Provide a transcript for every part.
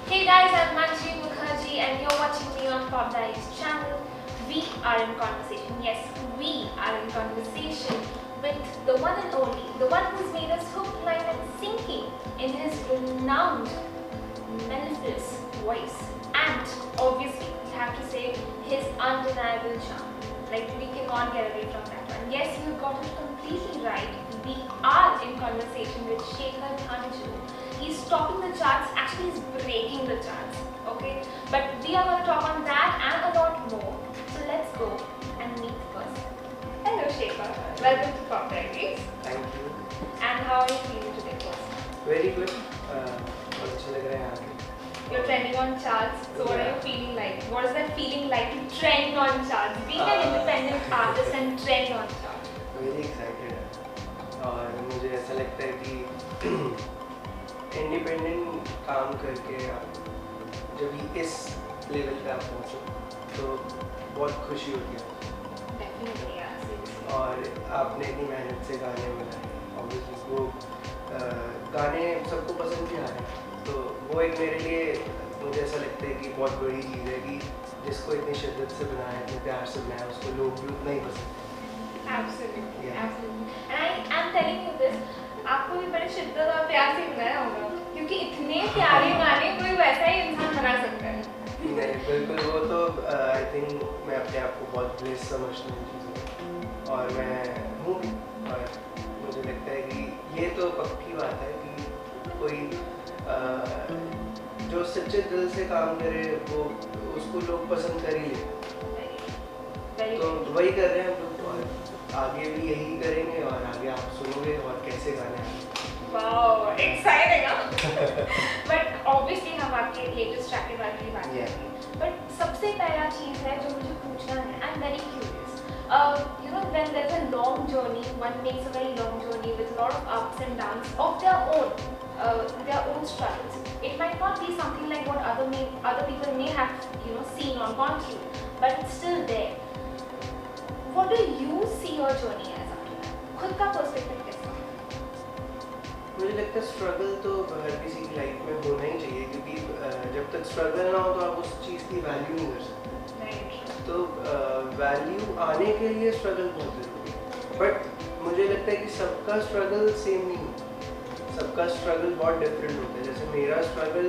Hey guys, I'm Manji Mukherjee and you're watching me on Pop Diaries channel. We are in conversation. Yes, we are in conversation with the one and only, the one who's made us hook, line and sinking in his renowned, mellifluous voice. And obviously, we have to say his undeniable charm. Like, we cannot get away from that one. Yes, you got it completely right. We are in conversation with Shekhar Dhanju. He's topping the charts, actually he's breaking the charts, okay? But we are going to talk on that and a lot more. So let's go and meet the person. Hello Shekhar, welcome to Pop Diaries. Thank you. And how are you feeling today first? Very good. बहुत अच्छा लग रहा है यहाँ पे. You're trending on charts, so what are you feeling like? What is that feeling like to trend on charts? Being an independent artist and trend on charts. Very excited और मुझे ऐसा लगता है कि इंडिपेंडेंट काम करके आप जब भी इस लेवल पे आप पहुँचो तो बहुत खुशी होती है. Definitely, yeah, seriously. और आपने इतनी मेहनत से गाने बनाए, ऑब्वियसली वो गाने सबको पसंद भी आ रहे हैं, तो वो एक मेरे लिए मुझे ऐसा लगता है कि बहुत बड़ी चीज़ है कि जिसको इतनी शिद्दत से बनाया, इतने प्यार से बनाया, उसको लोग भी उतना ही पसंद. Absolutely, Yeah. absolutely. And I am telling you this, आपको भी बड़े शिद्दत और प्यार से बनाया होगा, क्योंकि इतने प्यारे गाने कोई वैसा ही इंसान बना सकता है. नहीं, बिल्कुल. वो तो आई थिंक मैं अपने आप को बहुत ब्लेस समझता हूँ चीज़ों में, और मैं हूँ भी. और मुझे लगता है कि ये तो पक्की बात है कि कोई जो सच्चे दिल से काम करे वो उसको लोग पसंद कर ही ले. तो वही कर रहे हैं हम लोग, और आगे भी यही करेंगे, और आगे आप सुनोगे और कैसे गाने आएंगे. Wow, exciting, huh? But obviously हम आपके latest track के बारे में बात करेंगे. But सबसे पहला चीज़ है जो मुझे पूछना है, I'm very curious. You know, when there's a long journey, one makes a very long journey with a lot of ups and downs of their own struggles. It might not be something like what other people may have, seen or gone through, but it's still there. What do you see your journey as after that? खुद का perspective कैसा? मुझे लगता है struggle तो हर किसी की life में होना ही चाहिए, क्योंकि जब तक स्ट्रगल ना हो तो आप उस चीज़ की वैल्यू नहीं कर सकते. तो वैल्यू आने के लिए स्ट्रगल बहुत ज़रूरी है. बट मुझे लगता है कि सबका स्ट्रगल सेम नहीं होता, सबका स्ट्रगल बहुत डिफरेंट होता है. जैसे मेरा स्ट्रगल,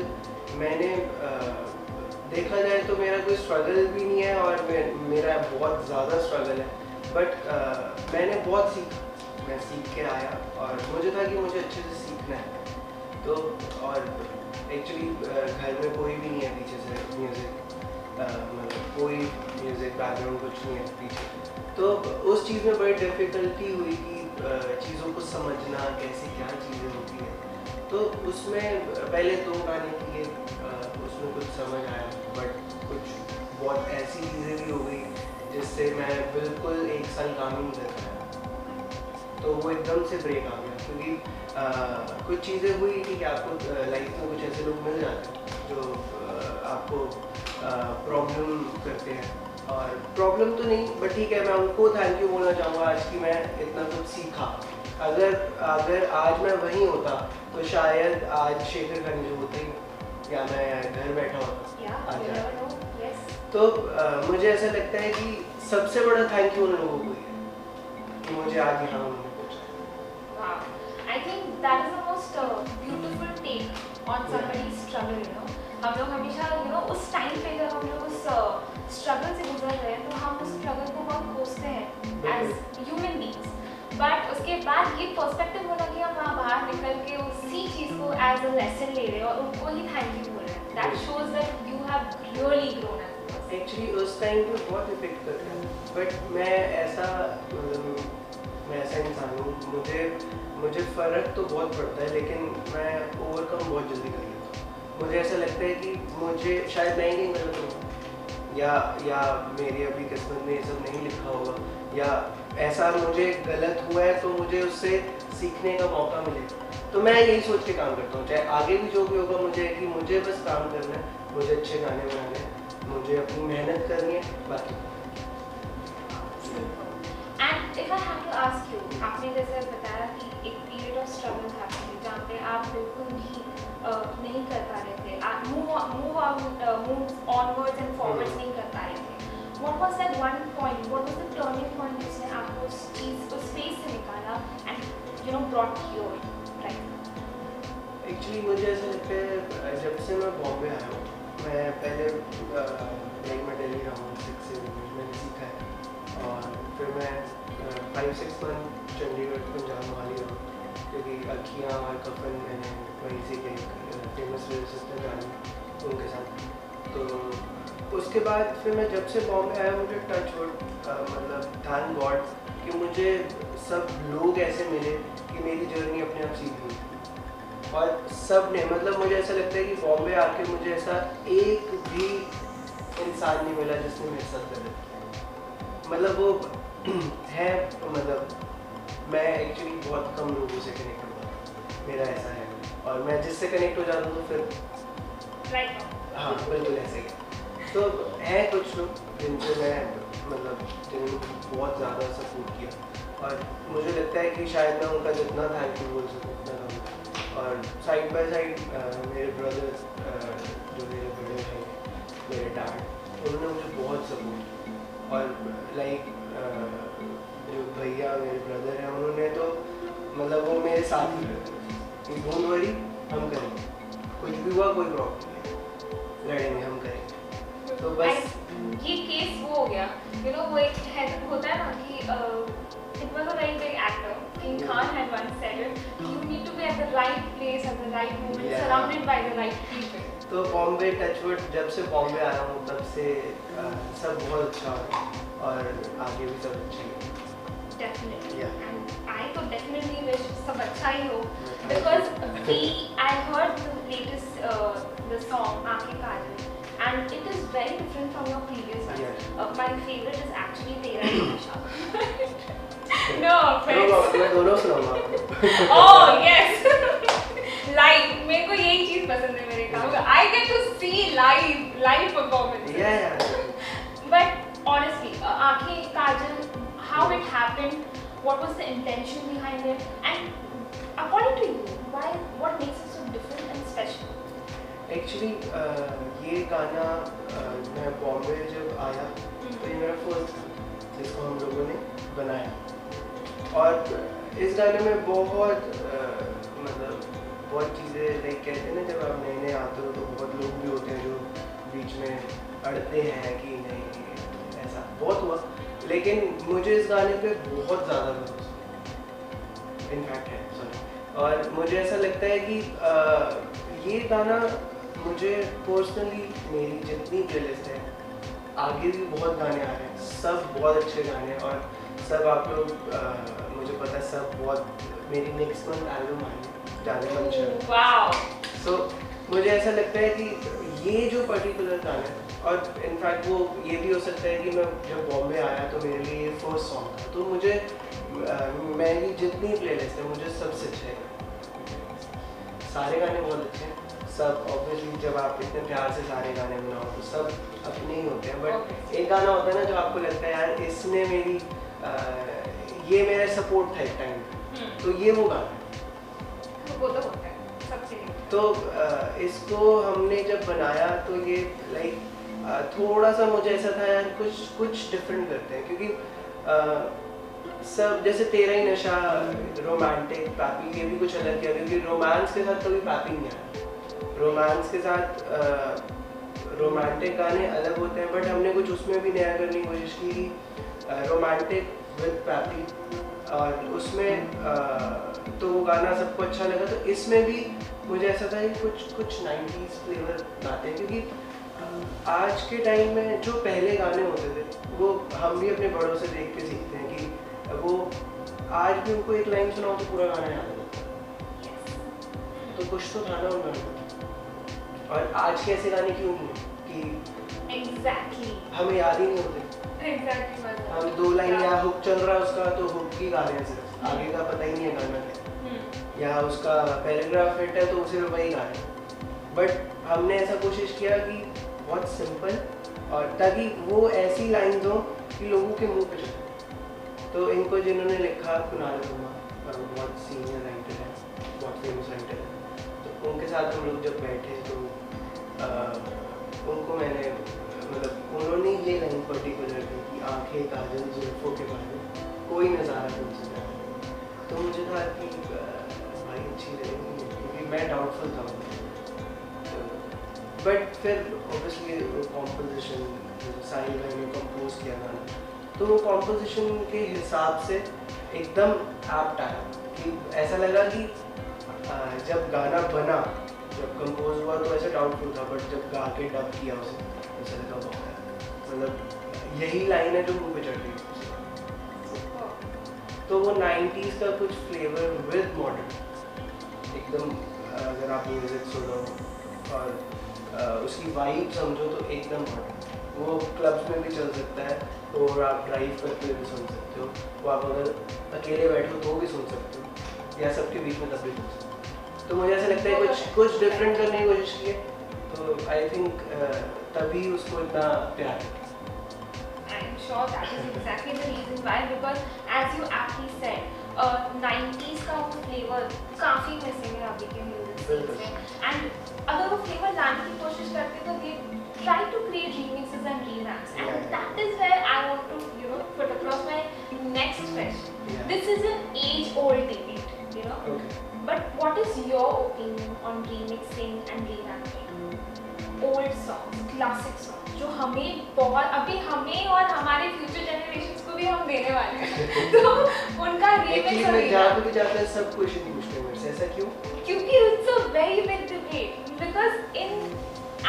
मैंने देखा जाए तो मेरा कोई स्ट्रगल भी नहीं है, और मेरा बहुत ज़्यादा स्ट्रगल है. बट मैंने बहुत सीखा, मैं सीख के आया, और मुझे था कि मुझे अच्छे से सीखना है. तो और एक्चुअली घर में कोई भी नहीं है पीछे से म्यूज़िक, मतलब कोई म्यूज़िक बैकग्राउंड कुछ नहीं है पीछे. तो उस चीज़ में बड़ी डिफ़िकल्टी हुई कि चीज़ों को समझना, कैसे क्या चीज़ें होती हैं. तो उसमें पहले 2 गाने किए, उसमें कुछ समझ आया, बट कुछ बहुत ऐसी चीज़ें भी हो गई जिससे मैं बिल्कुल 1 साल काम ही नहीं कर पाया. तो वो एकदम से ब्रेक आ गया, क्योंकि कुछ चीज़ें हुई कि आपको लाइफ में कुछ ऐसे लोग मिल जाते हैं जो आपको प्रॉब्लम करते हैं. और प्रॉब्लम तो नहीं, बट ठीक है, मैं उनको थैंक यू बोलना चाहूँगा आज कि मैं इतना कुछ सीखा. अगर आज मैं वहीं होता तो शायद आज शेखर खानी जो होते ही, या मैं घर बैठा होता. तो मुझे ऐसा लगता है कि सबसे बड़ा थैंक यू उन लोगों को ही है कि मुझे आज यहाँ उन्होंने पहुँचाया. I think that is the most beautiful take on somebody's struggle, you know. हम लोग हमेशा उस टाइम पे जब हम लोग उस स्ट्रगल से गुजर रहे हैं तो हम उस स्ट्रगल को बहुत कोसते हैं एज ह्यूमन बीइंग्स. बट उसके बाद ये पर्सपेक्टिव होना कि हम वहाँ बाहर निकल के उसी चीज़ को एज अ लेसन ले रहे हैं और उनको ही थैंक यू बोल रहे हैं. That shows that you have really grown as a person. Actually उस टाइम पे बहुत इफेक्ट करता है, बट मैं ऐसा इंसान हूँ, मुझे फ़र्क तो बहुत पड़ता है, लेकिन मैं ओवरकम बहुत जल्दी कर लेता हूँ. मुझे ऐसा लगता है कि मुझे शायद मैं ही नहीं गलत हूँ, या मेरी अभी किस्मत में ये सब नहीं लिखा होगा, या ऐसा मुझे गलत हुआ है तो मुझे उससे सीखने का मौका मिले. तो मैं यही सोच के काम करता हूँ, चाहे आगे भी जो भी होगा, मुझे कि मुझे बस काम करना है, मुझे अच्छे गाने बनाने हैं, मुझे अपनी मेहनत करनी है, बाकी. And if I have to ask you, आपने जैसे बताया कि एक पीरियड ऑफ स्ट्रगल था जहाँ पे आप बिल्कुल भी नहीं कर पा रहे थे, moves onwards and forwards नहीं कर पा रहे थे. What was that one point? What was the turning point जिसने आपको उस चीज़ उस phase से निकाला and brought here right now? Actually मुझे ऐसा लगता है जब से मैं बॉम्बे आया हूँ, मैं पहले मैं दिल्ली रहा हूँ 6 से मैंने सीखा है और फिर मैं 5-6 मंथ चंडीगढ़ पंजाब वाली रहा क्योंकि अखियाँ और कफन मैंने वहीं से एक फेमस सिस्टर जानी उनके साथ. तो उसके बाद फिर मैं जब से बॉम्बे आया मुझे टच वुड मतलब थैंक गॉड कि मुझे सब लोग ऐसे मिले कि मेरी जर्नी अपने आप सीख गई. और सब ने मतलब मुझे ऐसा लगता है कि बॉम्बे आके मुझे ऐसा एक भी इंसान नहीं मिला जिसने मेरे साथ गलत किया. मतलब वो है मतलब मैं एक्चुअली बहुत कम लोगों से कनेक्ट हुआ, मेरा ऐसा है. और मैं जिससे कनेक्ट हो जाता हूँ तो फिर हाँ बिल्कुल ऐसे ही. तो है कुछ लोग जिनसे मैं मतलब जिन्होंने बहुत ज़्यादा सपोर्ट किया और मुझे लगता है कि शायद मैं उनका जितना थैंक यू बोल सकूँ उतना कम. और साइड बाय साइड मेरे ब्रदर्स जो मेरे बड़े हैं मेरे डैड उन्होंने मुझे बहुत सपोर्ट किया. और लाइक जो भैया मेरे ब्रदर हैं उन्होंने तो मतलब वो मेरे साथ ही रहते हैं. डोंट वरी हम करेंगे, कुछ भी हुआ कोई प्रॉब्लम नहीं, लड़ेंगे हम करेंगे. तो बस ये केस वो हो गया वो एक होता है ना कि it was a very big actor. King Khan had once said it. You need to be at the right place at the right moment, surrounded by the right people. तो बॉम्बे टचवुड जब से बॉम्बे आया हूँ तब से सब बहुत अच्छा है और आगे भी सब अच्छा है. Definitely. And I तो definitely wish सब अच्छा ही हो because I heard the latest the song आँखें काजल and it is very different from your previous one. My favorite is actually तेरा ही नशा. No offense. मैं दोनों सुनाऊंगा आपको. Oh yes. Live मेरे को यही चीज़ पसंद है मेरे काम का. I get to see live performance. Yeah. But honestly, आँखें काजल, how it happened, what was the intention behind it, and according to you, what makes it so different and special? Actually ये गाना मैं बॉम्बे जब आया तो ये मेरा फर्स्ट था जिसको हम लोगों ने बनाया. और इस गाने में बहुत मतलब बहुत चीज़ें लाइक कहते हैं ना जब आप नए नए आते हो तो बहुत लोग भी होते हैं जो बीच में अड़ते हैं कि नहीं ऐसा बहुत हुआ. लेकिन मुझे इस गाने पे बहुत ज़्यादा भरोसा इनफैक्ट है सॉरी. और मुझे ऐसा लगता है कि ये गाना मुझे पर्सनली मेरी जितनी प्लेलिस्ट है आगे भी बहुत गाने आ रहे हैं, सब बहुत अच्छे गाने हैं और सब आप लोग मुझे पता है सब बहुत मेरी नेक्स्ट मंथ एल्बम आएगी जाने मन चाहिए. वाओ. सो मुझे ऐसा लगता है कि ये जो पर्टिकुलर गाना है और इनफैक्ट वो ये भी हो सकता है कि मैं जब बॉम्बे आया तो मेरे लिए ये फर्स्ट सॉन्ग था. तो मुझे मेरी जितनी प्लेलिस्ट है मुझे सबसे अच्छे सारे गाने बहुत अच्छे हैं. सब ऑब्वियसली जब आप इतने प्यार से सारे गाने बनाओ तो सब अपने ही होते हैं. बट एक गाना होता है ना जो आपको लगता है यार इसने मेरी ये मेरा सपोर्ट था एक टाइम. तो ये वो गाना है. वो तो होता है सबसे. तो इसको हमने जब बनाया तो ये लाइक थोड़ा सा मुझे ऐसा था यार कुछ डिफरेंट करते हैं क्योंकि सब जैसे तेरा ही नशा रोमांटिक पैपी ये भी कुछ अलग किया क्योंकि रोमांस के साथ कभी पैपिंग नहीं आया. रोमांस के साथ रोमांटिक गाने अलग होते हैं बट हमने कुछ उसमें भी नया करने की कोशिश की रोमांटिक विद पैपी. और उसमें तो वो गाना सबको अच्छा लगा. तो इसमें भी मुझे ऐसा था कि कुछ 90s फ्लेवर गाते हैं क्योंकि आज के टाइम में जो पहले गाने होते थे वो हम भी अपने बड़ों से देख के सीखते हैं कि वो आज भी उनको एक लाइन सुनाओ तो पूरा गाना याद होता है. तो कुछ तो था ना उन गानों. और आज के ऐसे गाने क्यों नहीं कि Exactly. हमें याद ही नहीं होते. Exactly. हम 2 लाइन या हुक चल रहा है उसका तो हुक की गा रहे हैं सिर्फ आगे का पता ही नहीं है गाना क्या. या उसका पैराग्राफ हिट है तो सिर्फ वही गा रहे हैं. बट हमने ऐसा कोशिश किया कि बहुत सिंपल और ताकि वो ऐसी लाइन हो कि लोगों के मुंह पे चले. तो इनको जिन्होंने लिखा कुणाल वर्मा बहुत सीनियर राइटर है बहुत फेमस राइटर है. तो उनके साथ हम लोग जब बैठे तो उनको मैंने मतलब उन्होंने ये लाइन पर्टिकुलर दी कि आंखें काजल जुल्फों के बारे कोई नज़ारा तुमसे प्यारा। तो मुझे था कि भाई अच्छी रहेगी क्योंकि मैं डाउटफुल था। बट फिर ऑब्वियसली कॉम्पोजिशन साहिल भाई ने कंपोज किया गाना, तो वो कॉम्पोजिशन के हिसाब से एकदम एप्ट आया कि ऐसा लगा कि जब गाना बना, जब कंपोज हुआ तो ऐसा डाउटफुल था, बट जब गा के डब किया उसे ऐसा लगा बहुत मतलब यही लाइन है जो मुझे चढ़ रही है। तो वो 90s का कुछ फ्लेवर विद मॉडर्न एकदम, अगर आप म्यूजिक सुनो और उसकी वाइब समझो तो एकदम मॉडर्न। वो क्लब्स में भी चल सकता है और आप ड्राइव करते हुए भी सुन सकते हो, वो आप अगर अकेले बैठो तो भी सुन सकते हो, या सबके बीच में तब भी सुन सकते हो। तो मुझे ऐसा लगता है कुछ डिफरेंट करने की कोशिश की है, तो आई थिंक तभी उसको इतना प्यार है। I'm sure that is exactly the reason why, because as you aptly said, 90s का वो flavor काफी मिसिंग है अभी के म्यूजिक में, and अगर वो flavor लाने की कोशिश करते तो they try to create remixes and revamps, and that is where I want to put across my next question. This is an age-old debate, but what is your opinion on remixing and revamping old songs, classic songs? जो हमें बहुत अभी हमें और हमारे future generations को भी हम देने वाले हैं तो उनका रीमिक्स और जहाँ पे जाते हैं सब क्वेश्चन पूछते हैं मेरे से, ऐसा क्यों? क्योंकि it's a very big debate, because in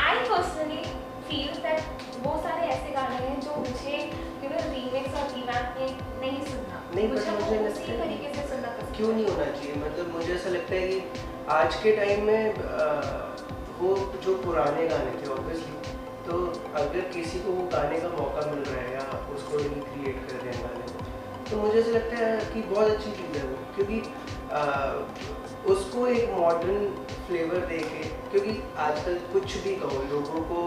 I personally feel that वो सारे ऐसे गाने हैं जो मुझे रीमिक्स और रिवैम्प में नहीं सुनना, नहीं, मुझे उसी तरीके से सुनना पसंद। क्यों नहीं होना चाहिए? मतलब मुझे ऐसा लगता है कि आज के टाइम में वो जो पुराने गाने थे ऑब्वियसली, तो अगर किसी को वो गाने का मौका मिल रहा है या उसको रिक्रिएट कर रहे हैं गाने को, तो मुझे ऐसा लगता है कि बहुत अच्छी चीज़ है वो, क्योंकि उसको एक मॉडर्न फ्लेवर दे के, क्योंकि आजकल कुछ भी कहो लोगों को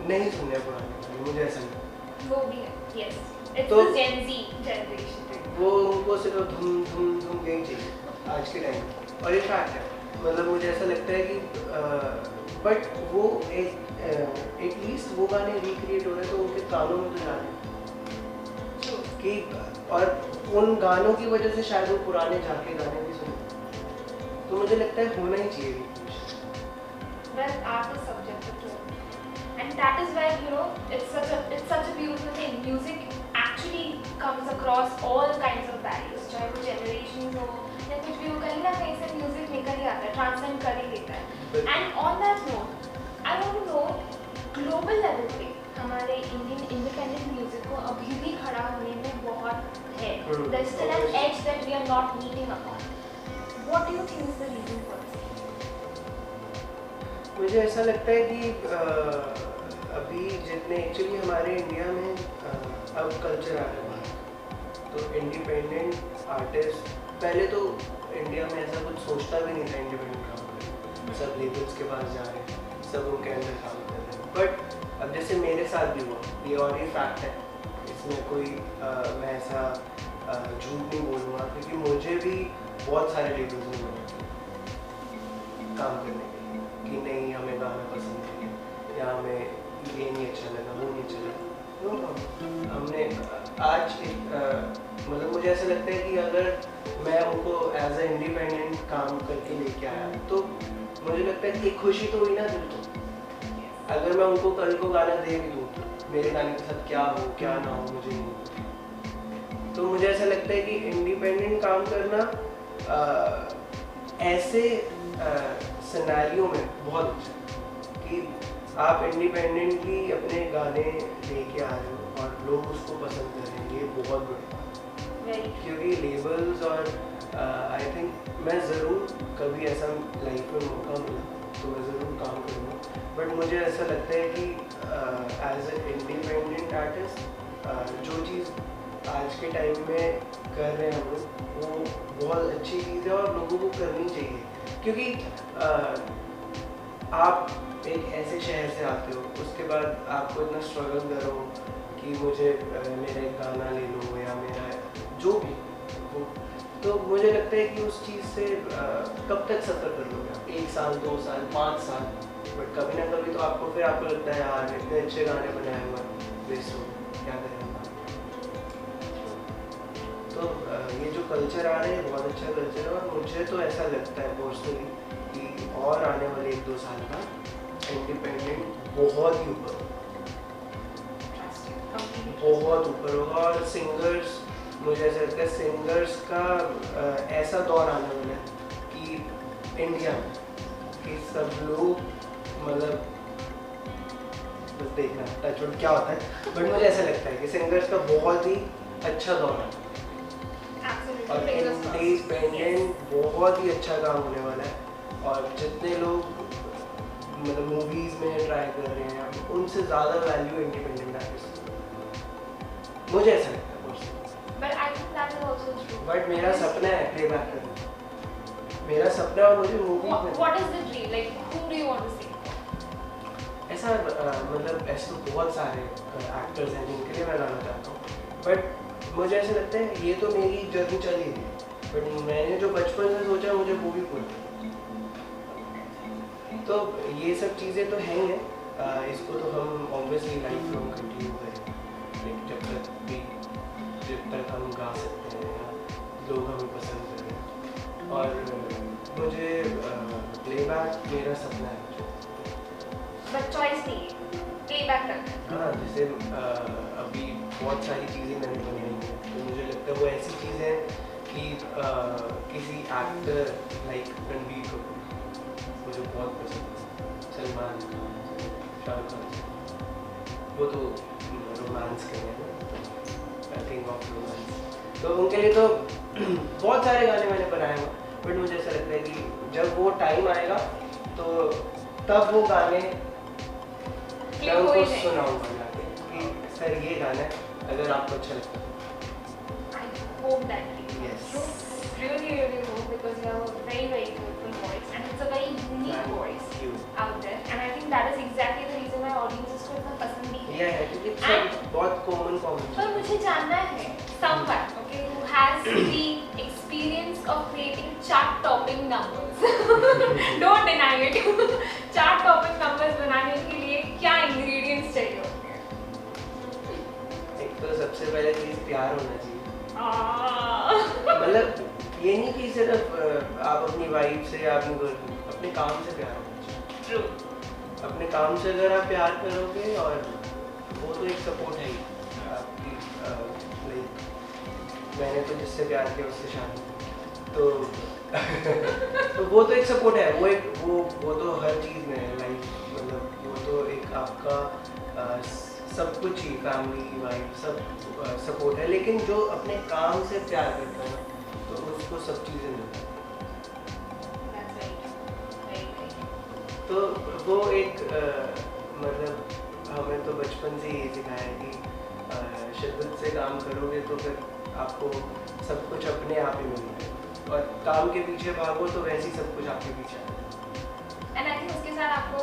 नहीं सुनने पुराने गाने, मुझे ऐसा लगता है। वो भी है, यस, इट्स तो द जेन ज़ी जनरेशन, वो उनको सिर्फ धूम धूम धूम यही चाहिए आज के टाइम, और ये फैक्ट है। मतलब मुझे ऐसा लगता है कि बट वो एटलीस्ट वो गाने रिक्रिएट हो रहे हैं तो उनके कानों में तो जा रहे हैं कि, और उन गानों की वजह से शायद वो पुराने जाके गाने भी सुने, तो मुझे लगता है होना ही चाहिए। Well, art is subjective to it, and that is why it's such a beautiful thing. Music actually comes across all kinds of barriers, चाहे वो generations हो या कुछ भी हो, कहीं ना कहीं से म्यूजिक निकल ही आता है, ट्रांससेंड कर ही देता है। And on that note I want to know, global level पे हमारे इंडियन इंडिपेंडेंट म्यूजिक को अभी भी खड़ा होने में बहुत है, there is still an edge that we are not meeting upon. What do you think is the reason for this? मुझे ऐसा लगता है कि अभी जितने एक्चुअली हमारे इंडिया में अब कल्चर आ रहा है, तो इंडिपेंडेंट आर्टिस्ट, पहले तो इंडिया में ऐसा कुछ सोचता भी नहीं था इंडिपेंडेंट काम करने, सब लेबल्स के पास जा रहे हैं, सब उनके अंदर काम कर रहे हैं। बट अब जैसे मेरे साथ भी हुआ, ये और ये फैक्ट है, इसमें कोई मैं ऐसा झूठ नहीं बोलूँगा, क्योंकि मुझे भी बहुत सारे लेबल्स में मिले काम करने के लिए कि नहीं हमें गाना पसंद है, या हमें ये नहीं अच्छा लगा, वो नहीं अच्छा लगा, नो प्रॉब्लम। हमने आज मतलब मुझे ऐसा लगता है कि अगर मैं उनको एज ए इंडिपेंडेंट काम करके लेके आया, तो मुझे लगता है कि एक खुशी तो हुई ना दिल को। अगर मैं उनको कल को गाना दे भी दूँ, मेरे गाने के साथ क्या हो क्या ना हो मुझे नहीं, तो मुझे ऐसा लगता है कि इंडिपेंडेंट काम करना ऐसे सिनेरियो में बहुत अच्छा है कि आप इंडिपेंडेंटली अपने गाने लेके आ रहे हो और लोग उसको पसंद कर रहे हैं, ये बहुत बड़ी बात है। क्योंकि लेबल्स और आई थिंक मैं ज़रूर कभी ऐसा लाइफ में मौका मिला तो मैं ज़रूर काम करूँगा, बट मुझे ऐसा लगता है कि एज ए इंडिपेंडेंट आर्टिस्ट जो चीज़ आज के टाइम में कर रहे हैं हम लोग, वो बहुत अच्छी चीज़ है और लोगों को करनी चाहिए। क्योंकि आप एक ऐसे शहर से आते हो, उसके बाद आपको इतना स्ट्रगल करो कि मुझे मेरा एक गाना ले लो या मेरा जो भी हो, तो मुझे लगता है कि उस चीज़ से कब तक सफ़र कर लोगे आप, 1 साल 2 साल 5 साल, बट कभी ना कभी तो तो आपको फिर आपको लगता है यार इतने अच्छे गाने बनाए हुए वेस्ट हो क्या करें। तो ये जो कल्चर आ रहा है बहुत अच्छा कल्चर है, और मुझे तो ऐसा लगता है पर्सनली कि और आने वाले 1-2 साल का इंडिपेंडेंट बहुत ही ऊपर होगा, और सिंगर्स, मुझे ऐसा लगता है सिंगर्स का ऐसा दौर आने वाला है कि इंडिया में कि सब लोग मतलब बस देखना टचवुड क्या होता है, बट मुझे ऐसा लगता है कि सिंगर्स का बहुत ही अच्छा दौर है और इंडिपेंडेंट बहुत ही अच्छा काम होने वाला है। और जितने लोग मतलब मूवीज में ट्राई कर रहे हैं उनसे ज़्यादा वैल्यू इंडिपेंडेंट आर्टिस्ट, मुझे ऐसा लगता है। बट मेरा सपना है प्लेबैक करना, मेरा सपना है, और मुझे movie What is the dream? Like who do you want to see? ऐसा मतलब ऐसे तो बहुत सारे एक्टर्स हैं जिनके लिए मैं गाना चाहता हूँ, बट मुझे ऐसा लगता है ये तो मेरी जर्नी चल ही रही, बट मैंने जो बचपन से सोचा मुझे वो भी पूरा, तो ये सब चीज़ें तो हैं ही हैं, इसको तो हम ऑब्वियसली लाइफ लॉन्ग कंटिन्यू करें जब तक हम गा सकते हैं या लोग हमें पसंद करें। और मुझे प्लेबैक मेरा सपना है, बट चॉइस नहीं है प्लेबैक करना। हाँ, जैसे अभी बहुत सारी चीज़ें मैंने बनाई हैं, तो मुझे लगता है वो ऐसी चीज़ है कि किसी एक्टर लाइक रणबीर कपूर मुझे बहुत पसंद है, सलमान खान, शाहरुख खान, वो तो रोमांस के हैं, किंग ऑफ रोमांस, तो उनके लिए तो बहुत सारे गाने मैंने बनाए हैं, बट मुझे ऐसा लगता है कि जब वो टाइम आएगा तो तब वो गाने मैं उनको सुनाऊंगा जाके कि सर ये गाना है, अगर आपको अच्छा लगता है। I hope that really hope, because you have a very beautiful voice and it's a very unique voice out there, and I think that is exactly the reason why audiences को इतना पसंद भी है। क्योंकि बहुत कॉमन पर मुझे जानना है someone okay who has the experience of creating chart topping numbers don't deny it chart topping numbers बनाने के लिए क्या ingredients चाहिए होते हैं? एक तो सबसे पहले चीज़ प्यार होना चाहिए, मतलब ये नहीं कि सिर्फ आप अपनी वाइफ से या अपने काम से प्यार होना चाहिए। True. अपने काम से अगर आप प्यार करोगे, और वो तो एक सपोर्ट है ही आपकी, लाइक मैंने तो जिससे प्यार किया उससे शादी तो तो वो तो एक सपोर्ट है, वो तो हर चीज़ में है लाइफ, मतलब वो तो एक आपका सब कुछ ही, फैमिली वाइफ सब सपोर्ट है, लेकिन जो अपने काम से प्यार करता है तो उसको सब चीज़ें मिलती हैं। तो वो एक मतलब हमें तो बचपन से ही सिखाया है कि शिद्दत से काम करोगे तो फिर आपको सब कुछ अपने आप ही मिलेगा, और काम के पीछे भागो तो वैसे ही सब कुछ आपके पीछे आएगा। एंड आई थिंक उसके साथ आपको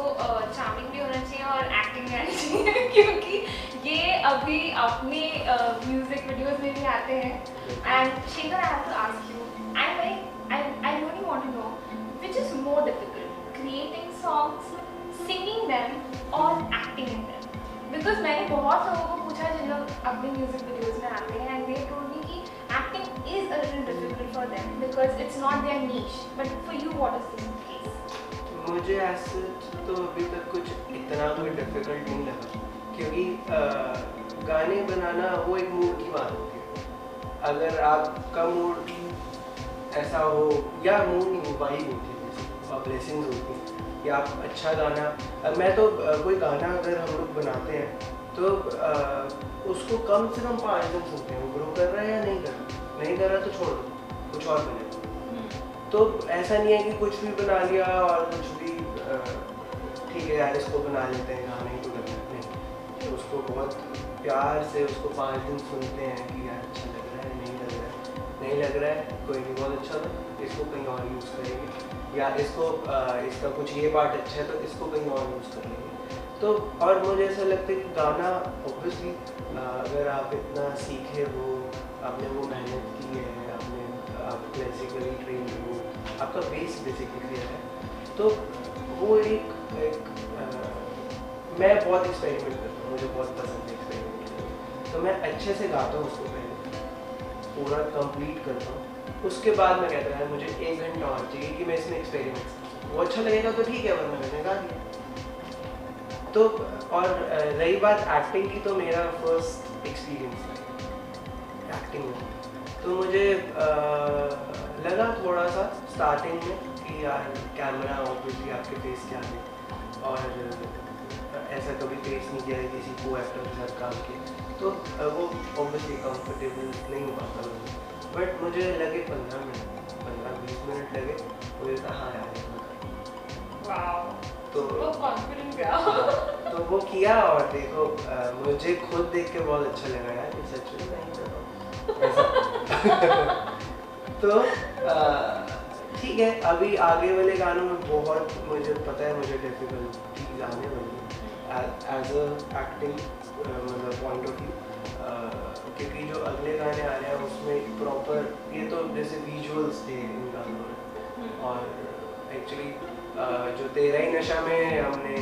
चार्मिंग भी होना चाहिए और एक्टिंग भी आनी चाहिए क्योंकि ये अभी अपने म्यूजिक वीडियोस में भी आते हैं। And Shekhar, I have to ask you, I really want to know which is more difficult, creating songs, singing them or acting in them? Because मैंने बहुत लोगों को पूछा जिन लोग अपने म्यूजिक वीडियोस में आते हैं, and they told me कि acting is a little difficult for them because it's not their niche. But for you, what is the case? मुझे ऐसे तो अभी तक कुछ इतना कोई डिफिकल्ट नहीं लगा, क्योंकि गाने बनाना वो एक मूड की बात होती है। अगर आपका मूड ऐसा हो, या मूड नहीं, वाइब होती है, ब्लेसिंग्स होती है कि आप अच्छा गाना, मैं तो कोई गाना अगर हम लोग बनाते हैं तो उसको कम से कम 5 दिन सुनते हैं, वो ग्रो कर रहा है या नहीं कर रहा तो छोड़ दो, कुछ और बने। तो ऐसा नहीं है कि कुछ भी बना लिया और कुछ भी ठीक है यार इसको बना लेते हैं, गाना ही तो करना है, नहीं, उसको बहुत प्यार से उसको 5 दिन सुनते हैं कि यार अच्छा लग रहा है, नहीं लग रहा है, कोई नहीं, बहुत अच्छा था, इसको कहीं और यूज़ करेंगे, या इसको इसका कुछ ये पार्ट अच्छा है तो इसको कहीं और यूज़ कर लेंगे। तो और मुझे ऐसा लगता है कि गाना ऑब्वियसली अगर आप इतना सीखे हो, आपने वो मेहनत की है, आप क्लासिकली ट्रेन हो, आपका बेस बेसिकली क्लियर है, तो वो एक मैं बहुत एक्सपेरिमेंट करता हूँ, मुझे बहुत पसंद है एक्सपेरिमेंट करना, तो मैं अच्छे से गाता हूँ उसको पहले पूरा कंप्लीट करता हूँ, उसके बाद मैं कहता हूँ मुझे 1 घंटा और चाहिए कि मैं इसमें एक्सपेरिमेंट, वो अच्छा लगेगा तो ठीक है, वरना मैंने गा दिया। तो और रही बात एक्टिंग की, तो मेरा फर्स्ट एक्सपीरियंस है एक्टिंग में, तो मुझे लगा थोड़ा सा स्टार्टिंग में कि यार कैमरा ऑब्वियसली आपके फेस के आगे, और ऐसा कभी फेस नहीं किया है किसी को एक्टर के साथ काम किया, तो वो ऑब्वियसली कंफर्टेबल नहीं हो पाता मुझे, बट मुझे लगे 15-20 मिनट लगे, मुझे कहा हाँ यार, तो वो कॉन्फिडेंट गया। तो वो किया, और देखो मुझे खुद देख के बहुत अच्छा लगा यार कि सच में नहीं कर रहा तो ठीक है, अभी आगे वाले गानों में बहुत मुझे पता है मुझे डिफिकल्टीज आने वाली है एज अ एक्टिंग मतलब पॉइंट ऑफ व्यू, क्योंकि जो अगले गाने आ रहे हैं उसमें प्रॉपर, ये तो जैसे विजुअल्स थे इन गानों में, और एक्चुअली जो तेरा ही नशा में हमने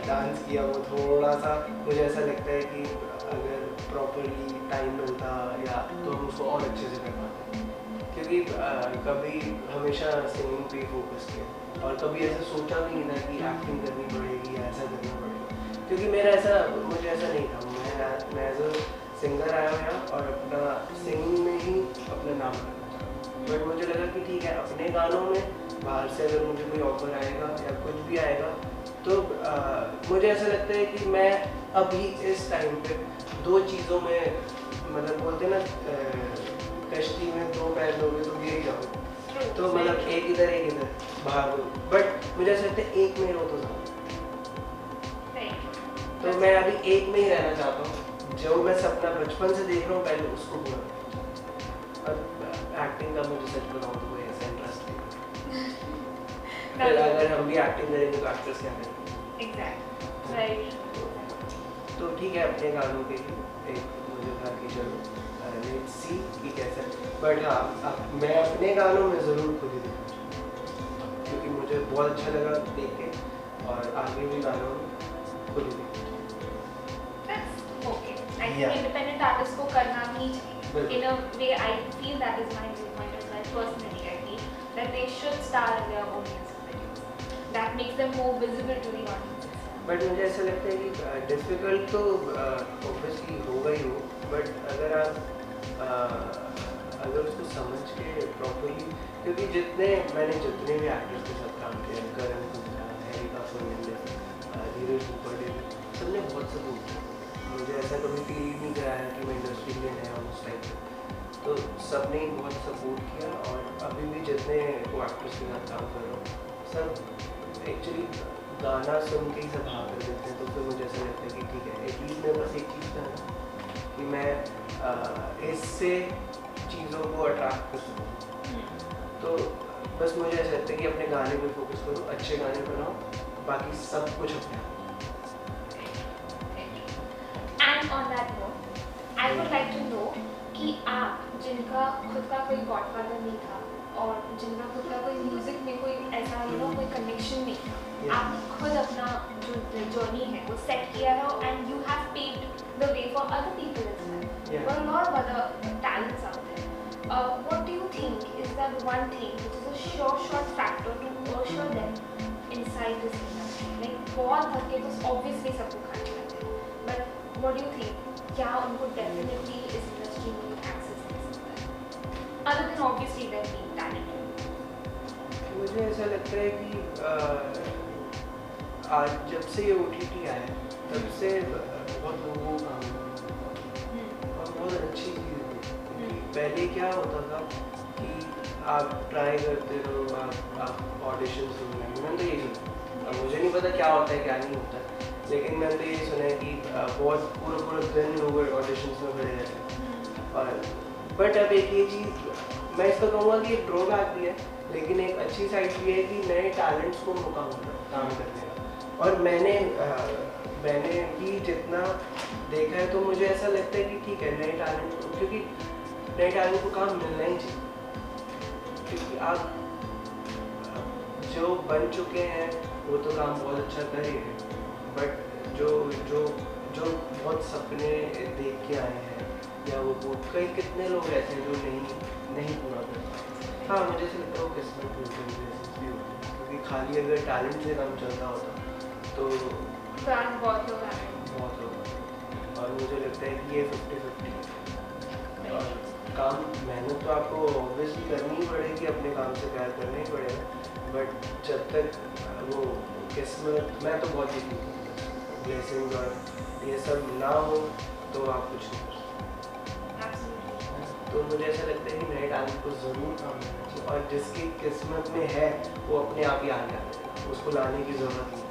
डांस किया वो थोड़ा सा मुझे ऐसा लगता है कि अगर प्रॉपरली टाइम मिलता या तो हम उसको और अच्छे से कर पाते, क्योंकि कभी हमेशा सिंगिंग पे फोकस किया और कभी ऐसा सोचा भी नहीं था कि एक्टिंग करनी पड़ेगी या ऐसा करना पड़ेगा, क्योंकि मेरा ऐसा मुझे ऐसा नहीं था, मैं एज अ सिंगर आया हूँ यहाँ और अपना सिंगिंग में ही अपना नाम करना चाहता, बट मुझे लगा कि ठीक है अपने गानों में बाहर से अगर मुझे कोई ऑफर आएगा या कुछ भी आएगा तो मुझे ऐसा लगता है कि मैं अभी इस टाइम पे 2 चीज़ों में, मतलब बोलते हैं ना कश्ती में 2 पैर लोगे तो गिर ही जाओगे, तो मतलब एक इधर बाहर हो, बट मुझे ऐसा लगता है एक में रहो तो ज़्यादा, तो मैं अभी एक में ही रहना चाहता हूँ, जो मैं सपना बचपन से देख रहा हूँ पहले उसको पूरा, और एक्टिंग का मुझे सच बताऊँ तो कोई ऐसा इंटरेस्ट नहीं, अगर हम भी एक्टिंग करेंगे तो एक्टर्स क्या करेंगे, एग्जैक्टली राइट, तो ठीक है अपने गानों के लिए एक मुझे था कि चलो लेट्स सी कि कैसा, बट हाँ मैं अपने गानों में ज़रूर खुद ही देखूँ, क्योंकि मुझे बहुत अच्छा लगा देख के, और आगे भी गानों में खुद ही देखूँ। Okay, I think independent artist को करना ही चाहिए, in a way I feel that is my point of life personally, I feel that they should star in their own music videos, that makes them more visible to the audience. But मुझे ऐसा लगता है कि difficult तो obviously होगा ही हो, but अगर आप अगर उसको समझ के प्रॉपरली, क्योंकि मैंने जितने भी एक्टर्स के साथ काम किया, करण कुंद्रा, एरिका फर्नांडिस, धीरज दुपड़े, सबने बहुत सपोर्ट किया, मुझे ऐसा कभी फील नहीं कराया कि मैं इंडस्ट्री में नया हूँ उस टाइम पर, तो सबने बहुत सपोर्ट किया, और अभी भी जितने को एक्टर्स के साथ काम कर रहा हूँ सब एक्चुअली गाना सुन के ही सब हाँ कर देते हैं, तो फिर मुझे ऐसा लगता है कि ठीक है एटलीस्ट मेरे पास एक चीज़ था कि मैं इससे चीज़ों को अट्रैक्ट कर सकूँ, तो बस मुझे ऐसा लगता है कि अपने गाने पे फोकस करो, अच्छे गाने बनाओ, बाकी सब कुछ अपने आप। And on that note I would like to know कि आप जिनका खुद का कोई गॉडफादर नहीं था और जिनका खुद का कोई म्यूजिक में कोई ऐसा कोई कनेक्शन नहीं था, आपने खुद अपना जो जर्नी है वो सेट किया है, and you have paved the way for other people as well, for a lot of other talents out there. What do you think is that one thing which is a sure factor to usher them inside this industry? Like बहुत धक्के तो obviously सबको खाने पड़ते हैं, but what do you think? क्या उनको definitely इस industry में access दे सकता है? Other than obviously them being talented. मुझे ऐसा लगता है कि आज जब से ये OTT आया है तब से बहुत लोगों को काम और बहुत अच्छी चीज़ है। पहले क्या होता था कि आप ट्राई करते रहो, आप ऑडिशन सुन रहे हैं, मैंने तो यही सुना, मुझे नहीं पता क्या होता है क्या नहीं होता, लेकिन मैंने तो यही सुना है कि बहुत पूरा दिन लोग ऑडिशन में खड़े रहते हैं, और बट अब एक ये चीज़ मैं इसको कहूँगा कि एक ड्रॉबैक भी है, लेकिन एक अच्छी साइड भी है कि नए टैलेंट्स को मौका मिल रहा है काम करने का, और मैंने भी जितना देखा है तो मुझे ऐसा लगता है कि ठीक है नए टैलेंट, क्योंकि नए टैलेंट को काम मिलना ही चाहिए, क्योंकि आप जो बन चुके हैं वो तो काम बहुत अच्छा कर रहे हैं, बट जो जो जो बहुत सपने देख के आए हैं, या वो कई कितने लोग ऐसे हैं जो नहीं पूरा करते। हाँ, मुझे ऐसा लगता है वो किस्मत भी होती है, क्योंकि खाली अगर टैलेंट से काम चलता होता तो बहुत लोग और मुझे लगता है कि ये 50-50 और काम मेहनत तो आपको ऑब्वियसली करनी ही पड़ेगी, अपने काम से प्यार करना ही पड़ेगा, बट जब तक वो किस्मत, मैं तो बहुत ही ब्लेसिंग और ये सब ना हो तो आप कुछ नहीं कर सकते। तो मुझे ऐसा लगता है कि नए टैलेंट को ज़रूर काम करना चाहिए, और जिसकी किस्मत में है वो अपने आप ही आ जाता है, उसको लाने की ज़रूरत नहीं।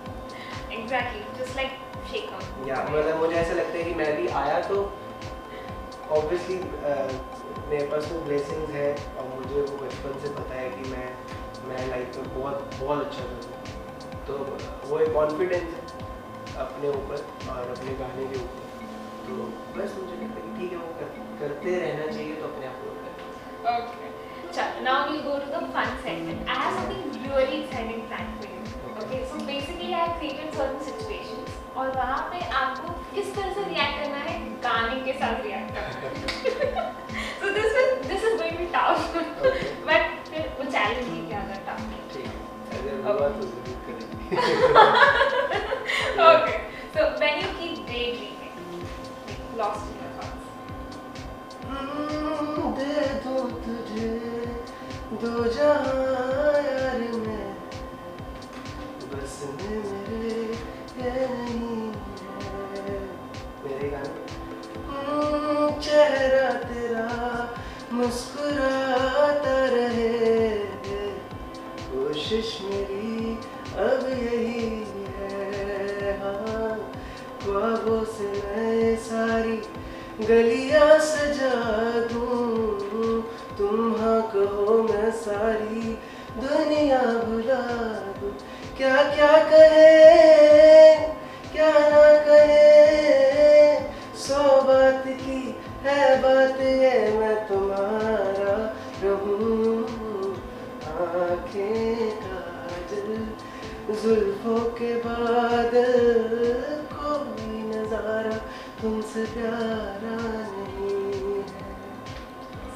Exactly, just like shaker. या मतलब मुझे ऐसा लगता है कि मैं भी आया तो ऑब्वियसली मेरे पास में ब्लेसिंग्स है, और मुझे वो बचपन से पता है कि मैं लाइफ में बहुत अच्छा करूँ, तो वो एक कॉन्फिडेंस है अपने ऊपर और अपने गाने के ऊपर। तो बस मुझे लगता है कि ठीक है, वो करते रहना चाहिए, तो अपने आप होता है। Okay. Chalo, now we'll go to the fun segment. I have something really exciting planned for you. Okay, so basically I have created certain situations और वहाँ पे आपको किस तरह से रिएक्ट करना है, गाने के साथ रिएक्ट करना है। So this is going to be tough, but फिर वो चैलेंज ही क्या था tough। ठीक है, अगर हुआ तो ज़रूर करेंगे। Okay, so when you keep daydreaming, like lost in your thoughts. दे दूं तुझे दो जहां यार मैं, बस मेरे ये नहीं है, मेरे गाने। चेहरा तेरा मुस्कुराता रहे, कोशिश मेरी अब यही है। हाँ, ख्वाबों से मैं सारी गलियां सजा दूं, तुम हाँ कहो मैं सारी दुनिया भुला दूं। क्या क्या कहे क्या ना कहे, 100 बात की है बात ये, मैं तुम्हारा रहूं। आँखें काजल जुल्फों के बादल, कोई नजारा तुमसे प्यारा नहीं है।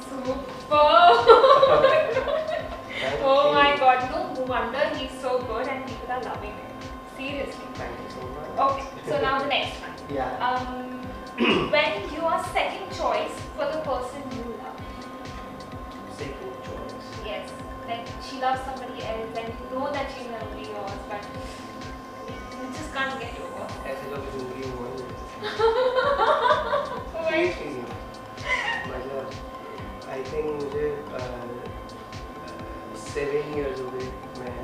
Super! Oh my God! No wonder he's so good and people are loving it. Seriously. Thank you so much. Okay, so now the next one. Yeah. When you are second choice for the person you love. Second choice. Yes, like she loves somebody else and you know that she'll never be yours, but you just can't get over. ऐसे लोग जिंदगी में होंगे। Why? मतलब I think मुझे 7 years हो गए मैं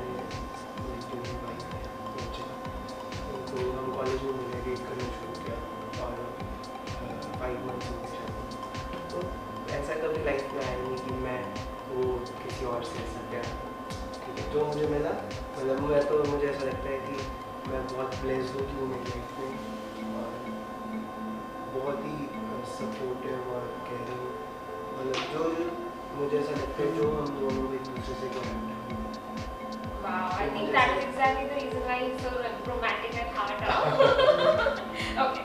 तो हम कॉलेज में मिले, डेट करना शुरू किया और 5 months हो गए। तो ऐसा कभी लाइफ में आया नहीं कि मैं वो किसी और से ऐसा प्यार, ठीक है, जो मुझे मिला, मतलब मुझे ऐसा लगता है कि मैं बहुत ब्लेस्ड हूँ मेरी लाइफ में, और बहुत ही सपोर्टिव और केयरिंग, मतलब जो मुझे ऐसा लगता है जो हम दोनों एक दूसरे से कनेक्ट हैं। Wow, I think that is exactly the reason why he's so romantic at heart. Okay,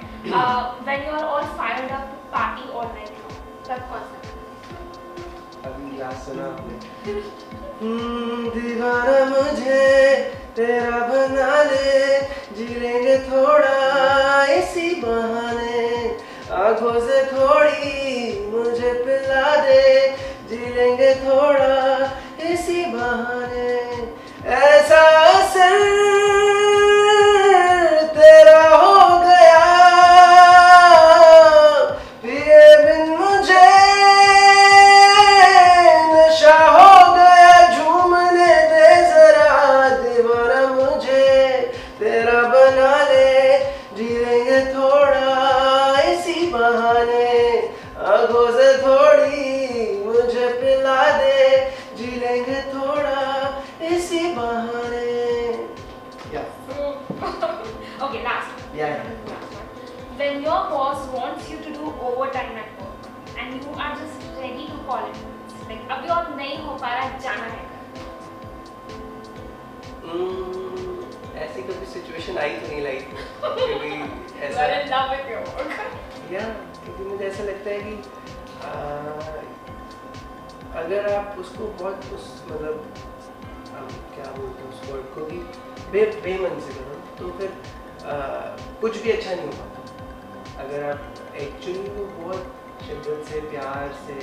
when you are all fired up to party all night long, तब कौन सा? अभी लास्ट सुना आपने? दीवाना मुझे तेरा बना ले, जी लेंगे थोड़ा इसी बहाने, आँखों से थोड़ी मुझे पिला दे, जी लेंगे थोड़ा इसी बहाने। ऐसा असर तेरा हो गया, पिए बिन मुझे नशा हो गया, झूमने दे जरा, दीवाना मुझे तेरा बना ले, जी लेंगे थोड़ा इसी बहाने, आँखों से थोड़ी मुझे पिला दे, जी लेंगे थोड़ा इसी बहाने। Okay, last one. Yeah. Last one. When your boss wants you to do overtime at work and you are just ready to call it quits, like अभी और नहीं हो पा रहा, जाना है। ऐसी कभी सिचुएशन आई तो नहीं लाइफ में क्योंकि ऐसा या क्योंकि मुझे ऐसा लगता है कि अगर आप उसको बहुत उस मतलब क्या बोलते हैं उस वर्ड को कि बेमन से करो तो फिर कुछ भी अच्छा नहीं हो पाता। अगर आप एक्चुअली वो बहुत शिद्दत से प्यार से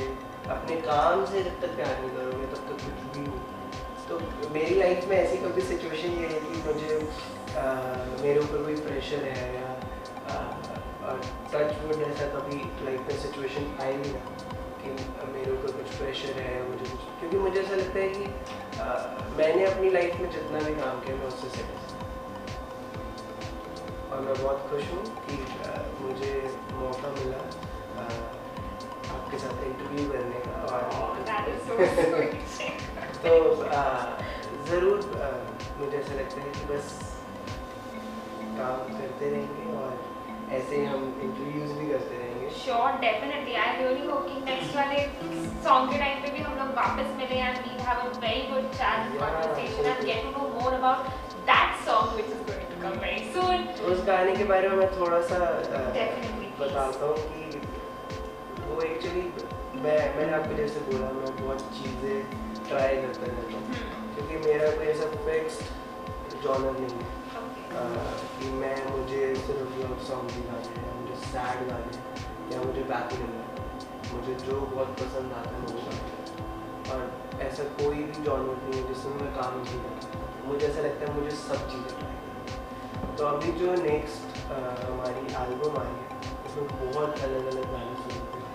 अपने काम से जब तक प्यार नहीं करोगे तब तक कुछ भी नहीं। तो मेरी लाइफ में ऐसी कभी सिचुएशन ये है कि मुझे मेरे ऊपर कोई प्रेशर है या टच वुड ऐसा कभी लाइफ में सिचुएशन आई नहीं ना कि मेरे ऊपर कुछ प्रेशर है मुझे कुछ, क्योंकि मुझे ऐसा लगता है कि मैंने अपनी लाइफ में जितना भी काम किया मैं उससे सेटिस्फाइड और मैं बहुत खुश हूँ कि मुझे मौका मिला आपके साथ इंटरव्यू करने का और तो ज़रूर मुझे ऐसा लगता है कि बस काम करते रहेंगे और ऐसे ही हम इंटरव्यूज भी करते रहेंगे। Sure, definitely. I really hope कि next वाले song के टाइम पे भी हम लोग वापस मिले and we have a very good chat conversation and get to know more about that song which is going to come very soon. उस गाने के बारे में मैं थोड़ा सा बताता हूँ कि वो एक्चुअली मैंने आपको जैसे बोला मैं बहुत चीज़ें ट्राई करता रहता हूँ क्योंकि मेरा कोई ऐसा फिक्स्ड जॉनर नहीं है कि मुझे सिर्फ लव सॉन्ग ही गाने या मुझे सैड गाने या मुझे बैक करना मुझे जो बहुत पसंद आता है वो गाने और ऐसा कोई भी जॉनर नहीं है जिसमें मैं काम नहीं करता। मुझे ऐसा लगता है मुझे सब चीज़ें ट्राई करनी। तो अभी जो नेक्स्ट हमारी एल्बम आई है उसमें बहुत अलग अलग गाने सुनते हैं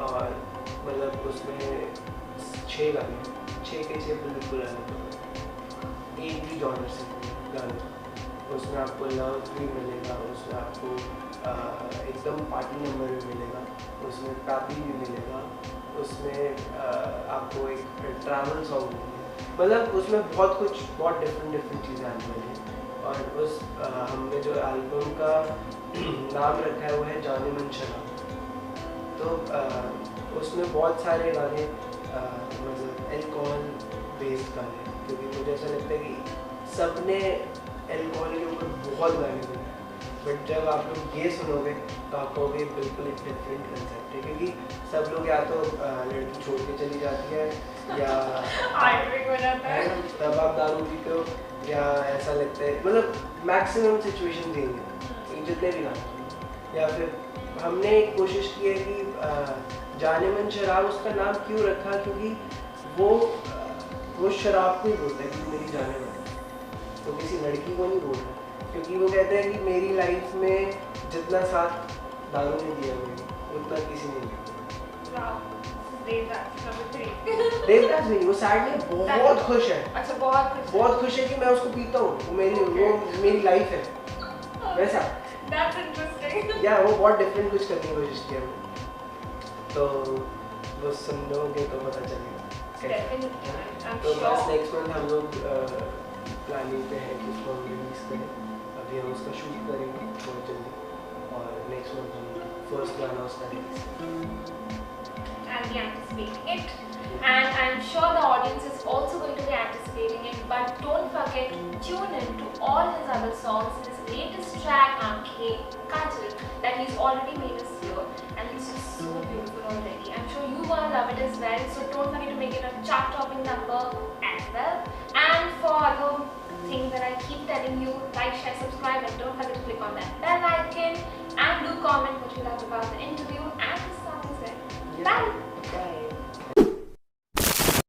और मतलब उसमें 6 गाने 6 के 6 बिल्कुल अलग एक भी जॉनर से गाने। उसमें आपको लव भी मिलेगा, उसमें आपको एकदम पार्टी नंबर भी मिलेगा, उसमें कापी भी मिलेगा, उसमें आपको एक ट्रैवल सॉन्ग मिलेगा, मतलब उसमें बहुत कुछ बहुत डिफरेंट चीज़ें आने वाली हैं। और उस हमने जो एल्बम का नाम रखा है वो है जाने मन शराब। तो उसमें बहुत सारे गाने मतलब अल्कोहल बेस्ड गाने क्योंकि मुझे ऐसा लगता है कि सबने अल्कोहल के ऊपर बहुत गाने सुने बट जब आप लोग ये सुनोगे तो आप कहोगे बिल्कुल एक डिफरेंट कंसेप्ट है क्योंकि सब लोग या तो लड़की छोड़ के चली जाती है या तब आप दारू पीते हो या ऐसा लगता है मतलब मैक्सिमम सिचुएशन देंगे जितने भी गाने या फिर हमने कोशिश की है कि जाने मन शराब उसका नाम क्यों रखा क्योंकि वो शराब को ही बोलता है कि मेरी जाने मन तो किसी लड़की को नहीं बोलता क्योंकि वो कहते हैं कि मेरी लाइफ में जितना साथ दारू ने दिया मुझे उतना किसी ने नहीं दिया। देवदास नहीं वो सैडली बहुत खुश है। अच्छा बहुत खुश है कि मैं उसको पीता हूँ वो मेरी लाइफ है वैसा। That's interesting. या वो बहुत डिफरेंट कुछ करने की कोशिश किया हमने तो वो सुनोगे तो पता चलेगा। तो बस नेक्स्ट मंथ हम लोग प्लानिंग पे है कि उसको हम रिलीज करें। अभी हम उसका शूट करेंगे बहुत जल्दी और नेक्स्ट मंथ हम फर्स्ट गाना उसका रिलीज करेंगे। And we anticipate it, and I'm sure the audience is also going to be anticipating it. But don't forget to tune in to all his other songs. His latest track, Aankhein Kajal, that he's already made us hear, and it's just so beautiful already. I'm sure you gonna love it as well. So don't forget to make it a chart-topping number as well. And for other things that I keep telling you, like, share, subscribe, and don't forget to click on that bell icon and do comment what you loved about the interview and the song as well. Bye. Bye.